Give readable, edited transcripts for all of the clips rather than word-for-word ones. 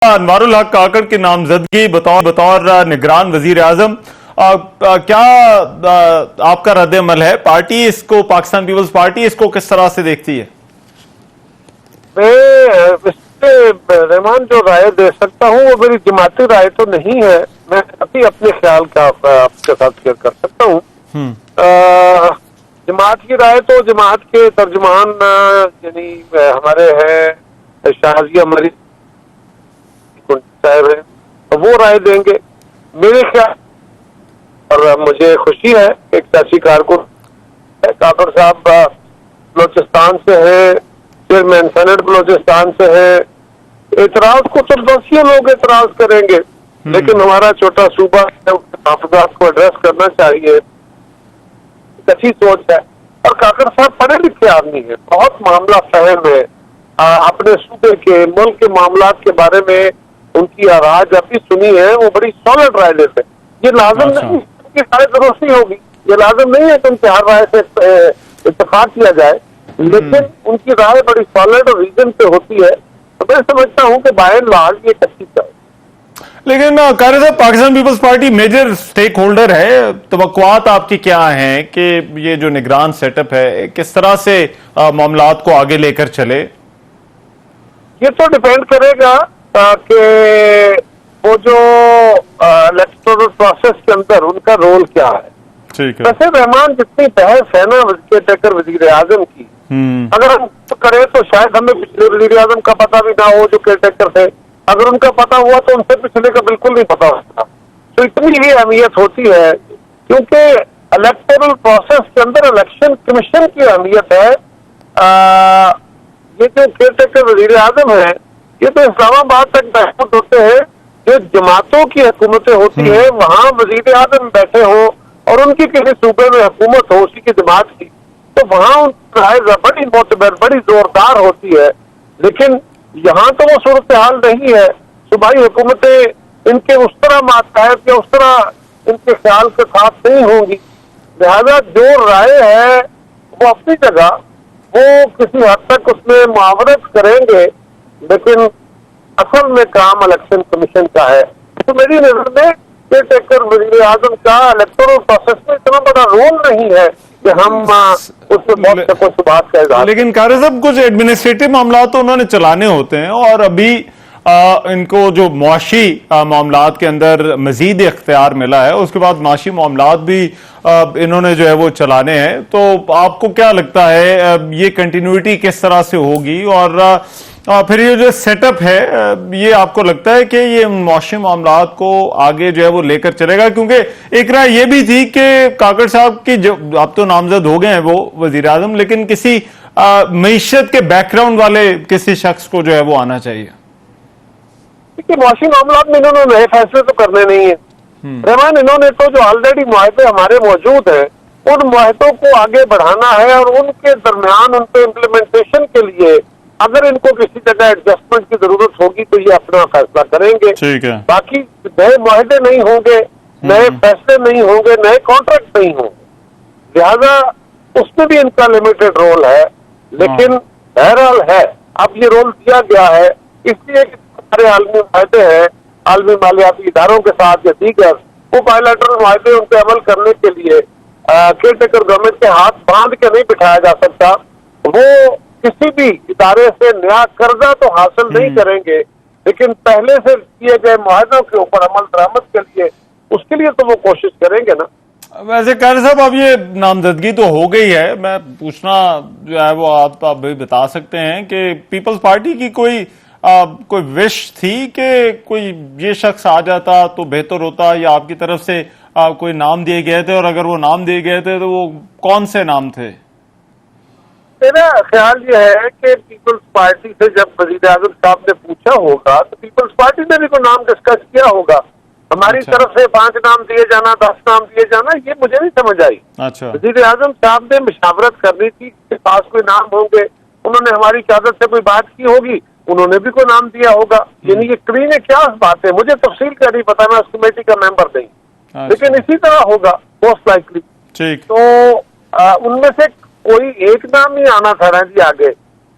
अनवारुल हक काकड़ की नामजदगी बतौर निगरान वजीर आजम, क्या आपका रद्द-ए-अमल है? पार्टी इसको, पाकिस्तान पीपल्स पार्टी इसको किस तरह से देखती है? मैं इस पे रहमान जो राय दे सकता हूँ वो मेरी जमाती राय तो नहीं है। मैं अभी अपने ख्याल का आपके साथ शेयर कर सकता हूँ। जमात की राय तो जमात के तर्जुमान यानी हमारे हैं शाहजिया मरी साहब है, तो वो राय देंगे मेरे ख्याल। और मुझे खुशी है एक सियासी कारकुन काकड़ साहब बलोचिस्तान से है, चेयरमैन सेनेट बलोचिस्तान से है। एतराज को तो दसियों लोग एतराज करेंगे, लेकिन हमारा छोटा सूबा है, मुहाफ़िज़ात को एड्रेस करना चाहिए। अच्छी सोच है और काकड़ साहब पढ़े लिखे आदमी है, बहुत मामला फहम है। अपने सूबे के मुल्क के मामला के बारे में उनकी आवाज अभी सुनी है, वो बड़ी सॉलिड राय देते हैं। ये लाजम नहीं कि राय दुरुस्त नहीं होगी, ये लाजम नहीं है कि उनके हर राय से इत्तेफाक किया जाए, लेकिन उनकी राय बड़ी सॉलिड और रीजन पे होती है। तो मैं समझता हूँ कि बाय एंड लार्ज ये अच्छी है। लेकिन कारी साहब, Pakistan Peoples Party major stake holder है, तवक्कुआत आपकी क्या हैं कि ये जो निगरान सेटअप है किस तरह से मामलात को आगे लेकर चले? ये तो डिपेंड करेगा कि वो जो इलेक्टोरल प्रोसेस के अंदर उनका रोल क्या है। ठीक है। वैसे रहमान जितनी बहस है ना केयर वजीर आजम की, अगर हम करें तो शायद हमें पिछले वजीर आजम का पता भी ना हो जो केयर टेकर थे। अगर उनका पता हुआ तो उनसे पिछले का बिल्कुल नहीं पता होता। तो इतनी ही अहमियत होती है, क्योंकि इलेक्टोरल प्रोसेस के अंदर इलेक्शन कमीशन की अहमियत है। ये जो केयर टेकर वजीर आजम है, ये तो इस्लामाबाद तक महफूज होते हैं। जो जमातों की हुकूमतें होती है वहां वजीर आजम बैठे हो और उनकी किसी सूबे में हुकूमत हो उसी की जमात की, तो वहां उनकी राय बड़ी मोतबर बड़ी जोरदार होती है। लेकिन यहाँ तो वो सूरत हाल नहीं है। सूबाई हुकूमतें इनके उस तरह मातहत या उस तरह इनके ख्याल के साथ नहीं होंगी। लिहाजा जो राय है वो अपनी जगह, वो किसी हद तक उसमें मुआवरत करेंगे, लेकिन असल में काम इलेक्शन कमीशन का है। तो मेरी नजर में केयर टेकर वजीर आजम का इलेक्टोरल प्रोसेस में इतना बड़ा रोल नहीं है कि हम उसमें बहुत कुछ बात का इज़हार। लेकिन कारी साहब, कुछ एडमिनिस्ट्रेटिव मामला तो उन्होंने चलाने होते हैं और अभी इनको जो मुआशी मामलात के अंदर मजीद इख्तियार मिला है, उसके बाद मुआशी मामलात भी इन्होंने जो है वो चलाने हैं। तो आपको क्या लगता है ये कंटिन्यूटी किस तरह से होगी? और फिर ये जो सेटअप है, ये आपको लगता है कि ये मुआशी मामलात को आगे जो है वो लेकर चलेगा? क्योंकि एक राय ये भी थी कि काकड़ साहब की जो अब तो नामजद हो गए हैं वो वजीर आजम, लेकिन किसी मईशत के बैकग्राउंड वाले किसी शख्स को जो है वो आना चाहिए। देखिए, मुआशी मामलात में इन्होंने नए फैसले तो करने नहीं है रहमान। इन्होंने तो जो ऑलरेडी मुआहदे हमारे मौजूद हैं उन मुआहदों को आगे बढ़ाना है और उनके दरमियान उन पे इम्प्लीमेंटेशन के लिए अगर इनको किसी जगह एडजस्टमेंट की जरूरत होगी तो ये अपना फैसला करेंगे। ठीक है। बाकी नए मुआहदे नहीं होंगे, नए फैसले नहीं होंगे, नए कॉन्ट्रैक्ट नहीं होंगे। लिहाजा उसमें भी इनका लिमिटेड रोल है, लेकिन बहरहाल है अब ये रोल दिया गया है इसलिए हमारे आलमी मुआहदे हैं आलमी मालियाती इदारों के साथ या दीगर, वो बायलैटरल मुआहदे उनके अमल करने के लिए केयर टेकर गवर्नमेंट के हाथ बांध के नहीं बिठाया जा सकता। वो किसी भी इदारे से नया कर्जा तो हासिल नहीं करेंगे, लेकिन पहले से किए गए मुआहदों के ऊपर अमल दरामद के लिए उसके लिए तो वो कोशिश करेंगे ना। वैसे कारी साहब, अब ये नामजदगी तो हो गई है, मैं पूछना जो है वो आप अभी बता सकते हैं कि पीपल्स पार्टी की कोई विश थी कि कोई ये शख्स आ जाता तो बेहतर होता, या आपकी तरफ से कोई नाम दिए गए थे? और अगर वो नाम दिए गए थे तो वो कौन से नाम थे? मेरा ख्याल ये है कि पीपल्स पार्टी से जब वजीर आजम साहब ने पूछा होगा तो पीपल्स पार्टी ने भी कोई नाम डिस्कस किया होगा। हमारी तरफ से 5 नाम दिए जाना, 10 नाम दिए जाना, ये मुझे नहीं समझ आई। अच्छा। वजीर आजम साहब ने मशावरत करनी थी कि पास कोई नाम होंगे, उन्होंने हमारी क़यादत से कोई बात की होगी, उन्होंने भी कोई नाम दिया होगा। यानी ये क्लीन क्या बात है, मुझे तफसील का नहीं पता, मैं उस कमेटी का मेंबर नहीं। अच्छा। लेकिन इसी तरह होगा मोस्ट लाइकली। ठीक। तो उनमें से कोई एक नाम ही आना था ना जी आगे।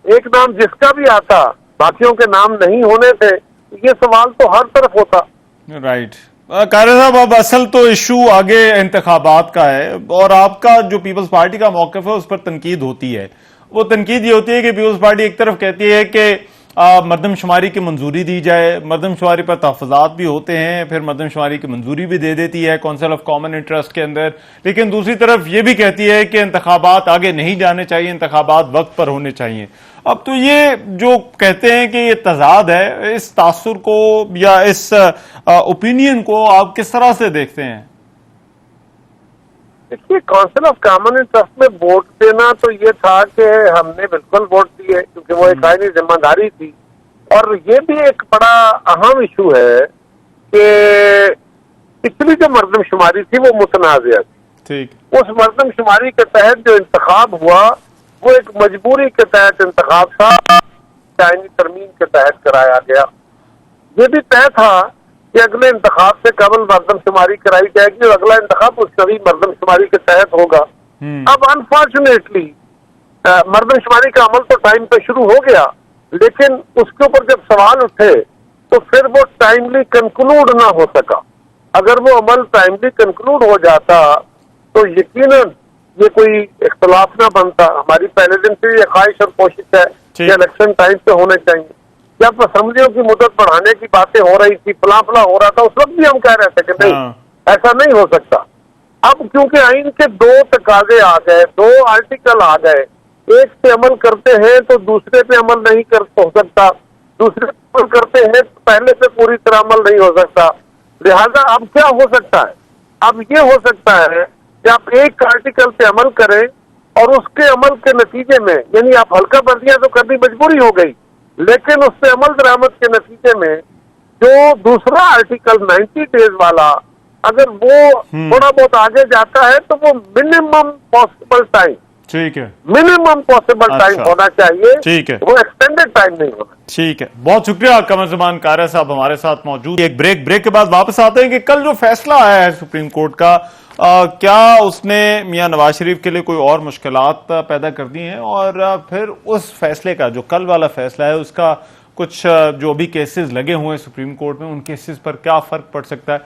एक नाम जिसका भी आता, बाकियों के नाम नहीं होने थे, ये सवाल तो हर तरफ होता। राइट। कारी साहब, अब असल तो इशू आगे इंतखाबात का है और आपका जो पीपल्स पार्टी का मौकफ है उस पर तनकीद होती है। वो तनकीद ये होती है कि पीपल्स पार्टी एक तरफ कहती है कि मरदमशुमारी की मंजूरी दी जाए, मरदमशुमारी पर तहफ़्फ़ुज़ात भी होते हैं, फिर मरदमशुमारी की मंजूरी भी दे देती है काउंसिल ऑफ कॉमन इंटरेस्ट के अंदर, लेकिन दूसरी तरफ ये भी कहती है कि इंतखाबात आगे नहीं जाने चाहिए, इंतखाबात वक्त पर होने चाहिए। अब तो ये जो कहते हैं कि ये तजाद है, इस तासुर को या इस ओपिनियन को आप किस तरह से देखते हैं? देखिए, काउंसिल ऑफ कॉमन इंटरेस्ट में वोट देना तो ये था कि हमने बिल्कुल वोट दिए क्योंकि वो एक आईनी जिम्मेदारी थी। और ये भी एक बड़ा अहम इशू है कि पिछली जो मरदमशुमारी थी वो मुतनाज़िया थी। ठीक। उस मरदमशुमारी के तहत जो इंतखाब हुआ वो एक मजबूरी के तहत इंतखाब था, आईनी तरमीम के तहत कराया गया। ये भी तय था कि अगले इंतखाब से कबल मरदमशुमारी कराई जाएगी और अगला इंतखाब उस नई मरदमशुमारी के तहत होगा। अब अनफॉर्चुनेटली मरदमशुमारी का अमल तो टाइम पे शुरू हो गया, लेकिन उसके ऊपर जब सवाल उठे तो फिर वो टाइमली कंक्लूड ना हो सका। अगर वो अमल टाइमली कंक्लूड हो जाता तो यकीनन ये कोई इख्तलाफ ना बनता। हमारी पहले दिन से ये ख्वाहिश और कोशिश है कि इलेक्शन टाइम पे होने चाहिए। जब असम्बलियों की मुद्दत बढ़ाने की बातें हो रही थी, फला फला हो रहा था, उस वक्त भी हम कह रहे थे कि नहीं, ऐसा नहीं हो सकता। अब क्योंकि आइन के दो तकाजे आ गए, दो आर्टिकल आ गए, एक पे अमल करते हैं तो दूसरे पे अमल नहीं कर हो सकता, दूसरे पे अमल करते हैं तो पहले पे पूरी तरह अमल नहीं हो सकता। लिहाजा अब क्या हो सकता है? अब ये हो सकता है कि आप एक आर्टिकल पे अमल करें और उसके अमल के नतीजे में, यानी आप हल्का वर्जियां तो करनी मजबूरी हो गई, लेकिन उससे अमल दरामद के नतीजे में जो दूसरा आर्टिकल 90 डेज वाला अगर वो थोड़ा बहुत आगे जाता है तो वो मिनिमम पॉसिबल टाइम, ठीक है, मिनिमम पॉसिबल टाइम होना चाहिए। ठीक है, वो एक्सटेंडेड टाइम नहीं होना। ठीक है, बहुत शुक्रिया कमर ज़मान कारा साहब हमारे साथ मौजूद। एक ब्रेक के बाद वापस आते हैं कि कल जो फैसला आया है सुप्रीम कोर्ट का, क्या उसने मियां नवाज शरीफ के लिए कोई और मुश्किलात पैदा कर दी हैं, और फिर उस फैसले का जो कल वाला फैसला है उसका कुछ जो अभी केसेस लगे हुए हैं सुप्रीम कोर्ट में, उन केसेस पर क्या फर्क पड़ सकता है,